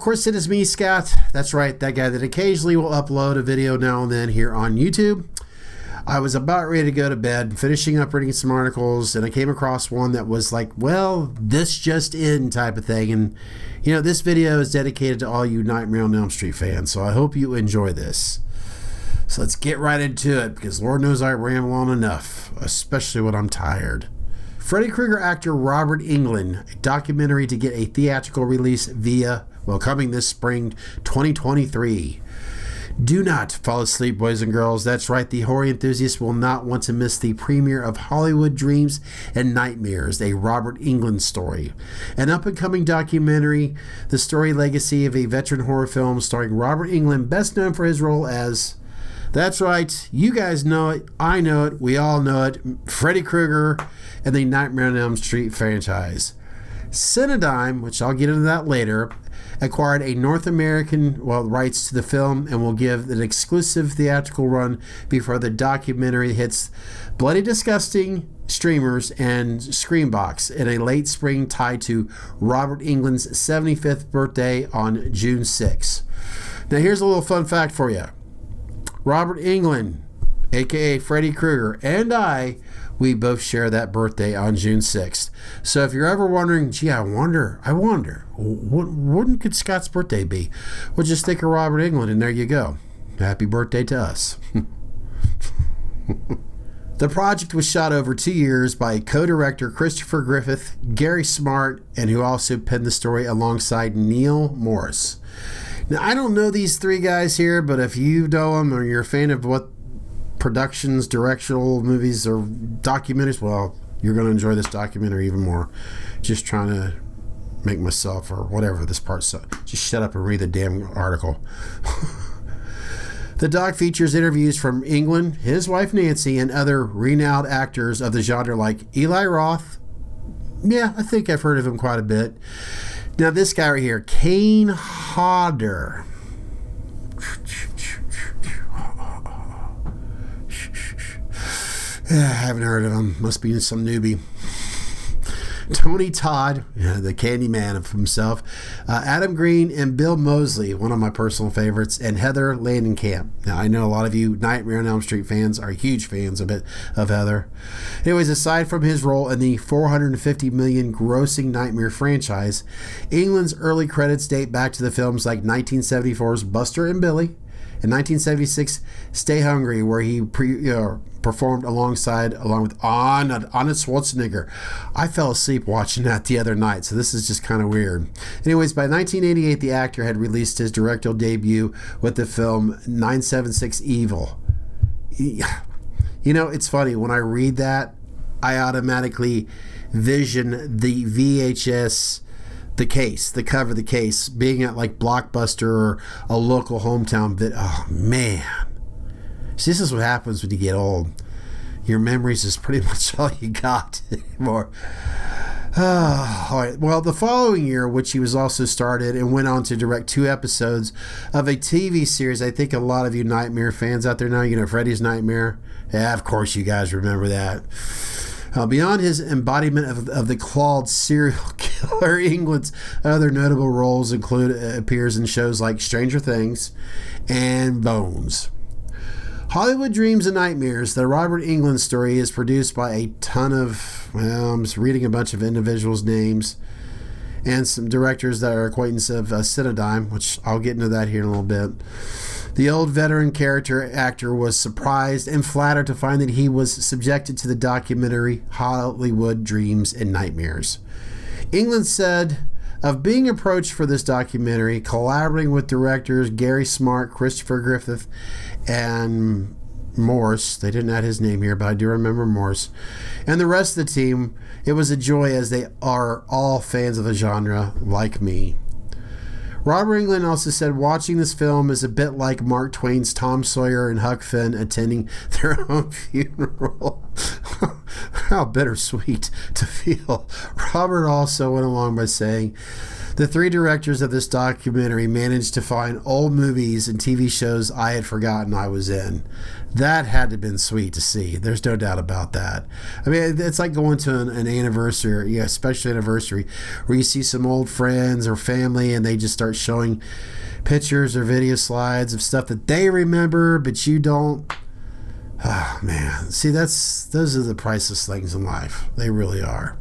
course, it is me, Scott. That's right, that guy that occasionally will upload a video now and then here on YouTube. I was about ready to go to bed, finishing up reading some articles, and I came across one that was like, well, this just in type of thing. And, you know, this video is dedicated to all you Nightmare on Elm Street fans, so I hope you enjoy this. So let's get right into it, because Lord knows I ramble on enough, especially when I'm tired. Freddy Krueger actor Robert Englund, a documentary to get a theatrical release coming this spring 2023. Do not fall asleep, boys and girls. That's right, the horror enthusiasts will not want to miss the premiere of Hollywood Dreams and Nightmares, a Robert Englund story. An up-and-coming documentary, the story legacy of a veteran horror film starring Robert Englund, best known for his role as... That's right, you guys know it, I know it, we all know it, Freddy Krueger and the Nightmare on Elm Street franchise. Cinedigm, which I'll get into that later, acquired a North American rights to the film and will give an exclusive theatrical run before the documentary hits Bloody Disgusting, streamers, and Screambox in a late spring tied to Robert Englund's 75th birthday on June 6. Now here's a little fun fact for you. Robert Englund, aka Freddy Krueger, and we both share that birthday on June 6th. So if you're ever wondering, gee, I wonder, what could Scott's birthday be? Well, just think of Robert Englund, and there you go. Happy birthday to us. The project was shot over 2 years by co-director Christopher Griffiths, Gary Smart, and who also penned the story alongside Neil Morris. Now, I don't know these three guys here, but if you know them or you're a fan of what productions, directional movies, or documentaries, well, you're going to enjoy this documentary even more. Just trying to make myself or whatever this part, so just shut up and read the damn article. The doc features interviews from Englund, his wife Nancy, and other renowned actors of the genre like Eli Roth. Yeah, I think I've heard of him quite a bit. Now this guy right here, Kane Hodder. I haven't heard of him. Must be some newbie. Tony Todd, the candy man of himself, Adam Green, and Bill Moseley, one of my personal favorites, and Heather Langenkamp. Now, I know a lot of you Nightmare on Elm Street fans are huge fans of Heather. Anyways, aside from his role in the $450 million grossing Nightmare franchise, Englund's early credits date back to the films like 1974's Buster and Billy, in 1976, Stay Hungry, where he performed along with Arnold Schwarzenegger. I fell asleep watching that the other night, so this is just kind of weird. Anyways, by 1988, the actor had released his directorial debut with the film 976 Evil. You know, it's funny, when I read that, I automatically vision the VHS... the cover of the case, being at like Blockbuster or a local hometown oh man. See, this is what happens when you get old. Your memories is pretty much all you got anymore. All right. Well, the following year, which he was also started and went on to direct 2 episodes of a TV series. I think a lot of you Nightmare fans out there now, you know, Freddy's Nightmare. Yeah, of course you guys remember that. Beyond his embodiment of the clawed serial killer, Englund's other notable roles appears in shows like Stranger Things and Bones. Hollywood Dreams and Nightmares, the Robert Englund story, is produced by a ton of, I'm just reading a bunch of individuals' names, and some directors that are acquaintance of Cinedigm, which I'll get into that here in a little bit. The old veteran actor was surprised and flattered to find that he was subjected to the documentary Hollywood Dreams and Nightmares. Englund said of being approached for this documentary, collaborating with directors Gary Smart, Christopher Griffiths, and Morse. They didn't add his name here, but I do remember Morse. And the rest of the team, it was a joy as they are all fans of the genre like me. Robert Englund also said watching this film is a bit like Mark Twain's Tom Sawyer and Huck Finn attending their own funeral. How bittersweet to feel. Robert also went along by saying The three directors of this documentary managed to find old movies and TV shows I had forgotten I was in. That had to have been sweet to see. There's no doubt about that. I mean, it's like going to an anniversary, a special anniversary, where you see some old friends or family and they just start showing pictures or video slides of stuff that they remember, but you don't. Oh, man. See, those are the priceless things in life. They really are.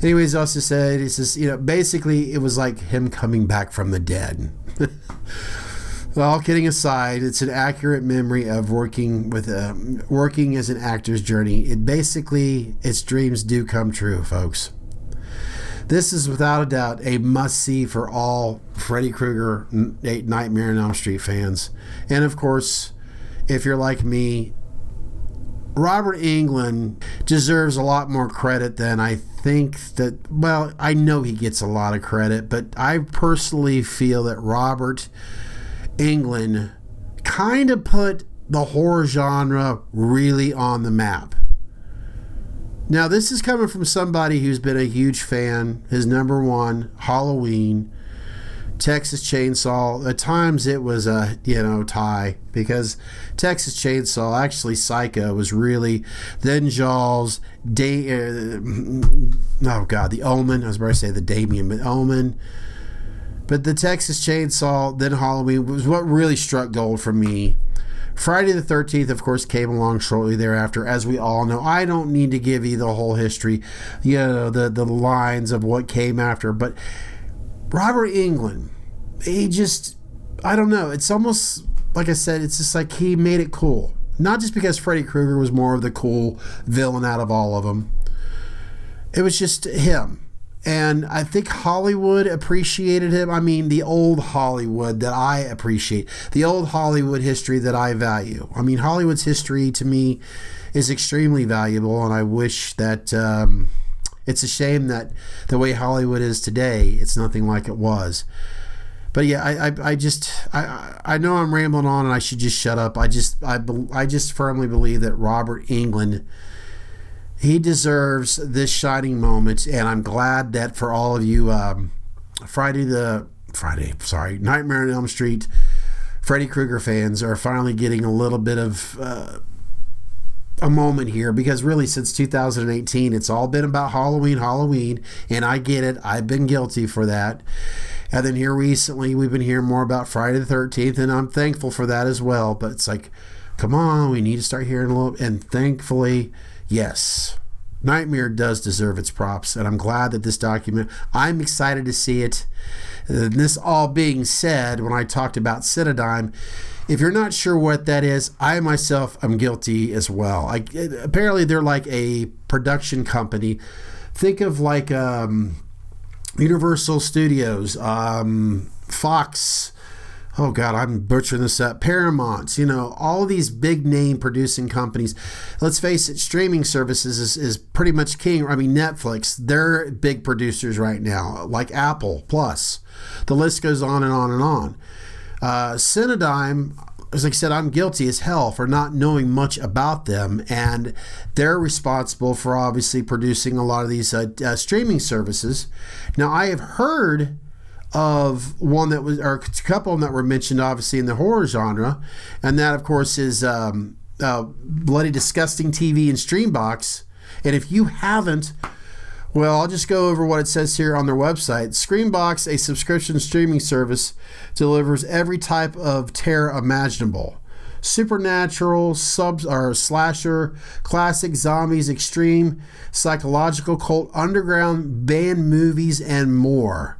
Anyways, also said, he says, basically it was like him coming back from the dead. Well, all kidding aside, it's an accurate memory of working as an actor's journey. Its dreams do come true, folks. This is without a doubt a must-see for all Freddy Krueger Nightmare on Elm Street fans. And of course, if you're like me, Robert Englund deserves a lot more credit than I think that, well, I know he gets a lot of credit, but I personally feel that Robert Englund kind of put the horror genre really on the map. Now, this is coming from somebody who's been a huge fan. His number one, Halloween, Texas Chainsaw. At times it was a tie, because Texas Chainsaw, actually Psycho, was really, then Jaws, The Omen. I was about to say the Damien, but Omen. But the Texas Chainsaw, then Halloween, was what really struck gold for me. Friday the 13th, of course, came along shortly thereafter, as we all know. I don't need to give you the whole history, the lines of what came after, but Robert Englund, I don't know. It's almost, like I said, it's just like he made it cool. Not just because Freddy Krueger was more of the cool villain out of all of them. It was just him. And I think Hollywood appreciated him. I mean, the old Hollywood that I appreciate. The old Hollywood history that I value. I mean, Hollywood's history to me is extremely valuable, and I wish that it's a shame that the way Hollywood is today, it's nothing like it was. But yeah, I know I'm rambling on and I should just shut up. I just firmly believe that Robert Englund, he deserves this shining moment, and I'm glad that for all of you Nightmare on Elm Street Freddy Krueger fans are finally getting a little bit of a moment here, because really since 2018 it's all been about Halloween, and I get it. I've been guilty for that. And then here recently we've been hearing more about Friday the 13th, and I'm thankful for that as well. But it's like, come on, we need to start hearing a little. And thankfully, yes, Nightmare does deserve its props, and I'm glad that this document, I'm excited to see it. And this all being said, when I talked about Cinedigm, if you're not sure what that is, I myself am guilty as well. Apparently they're like a production company. Think of like Universal Studios, Fox, oh God, I'm butchering this up, Paramount, all of these big name producing companies. Let's face it, streaming services is pretty much king. I mean, Netflix, they're big producers right now, like Apple Plus. The list goes on and on and on. Cinedigm, as I said, I'm guilty as hell for not knowing much about them, and they're responsible for obviously producing a lot of these streaming services. Now, I have heard of one that was, or a couple of them that were mentioned obviously in the horror genre, and that of course is Bloody Disgusting TV and Screambox. And if you haven't, well, I'll just go over what it says here on their website. Screambox, a subscription streaming service, delivers every type of terror imaginable. Supernatural, slasher, classic, zombies, extreme, psychological, cult, underground, band movies, and more.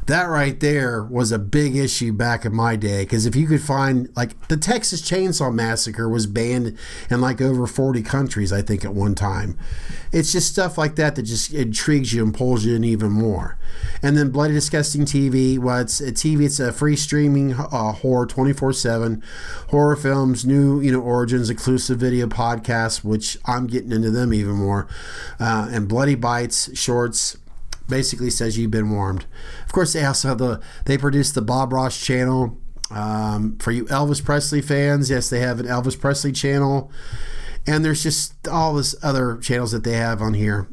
That right there was a big issue back in my day, because if you could find, like, the Texas Chainsaw Massacre was banned in like over 40 countries, I think, at one time. It's just stuff like that that just intrigues you and pulls you in even more. And then Bloody Disgusting TV, well, it's a TV, it's a free streaming horror 24/7, horror films, new origins, exclusive video podcasts, which I'm getting into them even more, and Bloody Bites shorts. Basically says you've been warned. Of course, they also have they produce the Bob Ross channel. For you Elvis Presley fans, yes, they have an Elvis Presley channel. And there's just all this other channels that they have on here.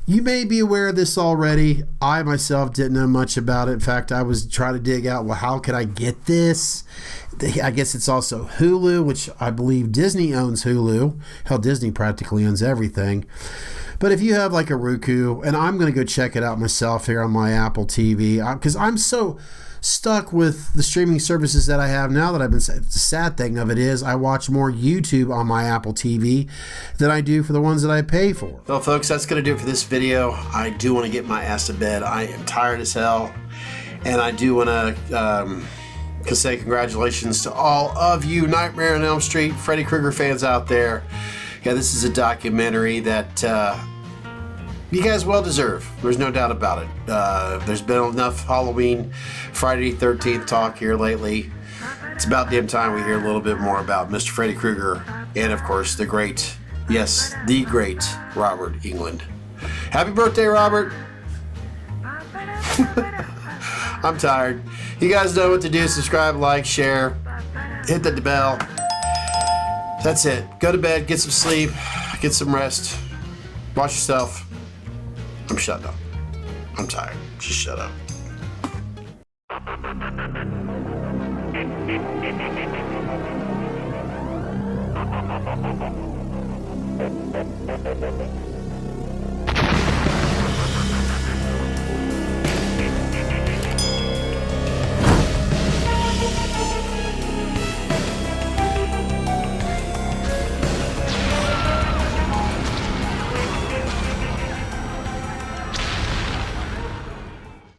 You may be aware of this already. I myself didn't know much about it. In fact, I was trying to dig out, well, how could I get this? I guess it's also Hulu, which I believe Disney owns Hulu. Hell, Disney practically owns everything. But if you have like a Roku, and I'm going to go check it out myself here on my Apple TV, because I'm so stuck with the streaming services that I have now that I've been. The sad thing of it is I watch more YouTube on my Apple TV than I do for the ones that I pay for. Well, folks, that's going to do it for this video. I do want to get my ass to bed. I am tired as hell, and I do want to say congratulations to all of you Nightmare on Elm Street Freddy Krueger fans out there. Yeah, this is a documentary that you guys well deserve. There's no doubt about it. There's been enough Halloween, Friday the 13th talk here lately. It's about damn time we hear a little bit more about Mr. Freddy Krueger and, of course, the great, yes, the great Robert Englund. Happy birthday, Robert. I'm tired. You guys know what to do. Subscribe, like, share, hit the bell. That's it. Go to bed, get some sleep, get some rest, watch yourself. I'm shut up. I'm tired. Just shut up.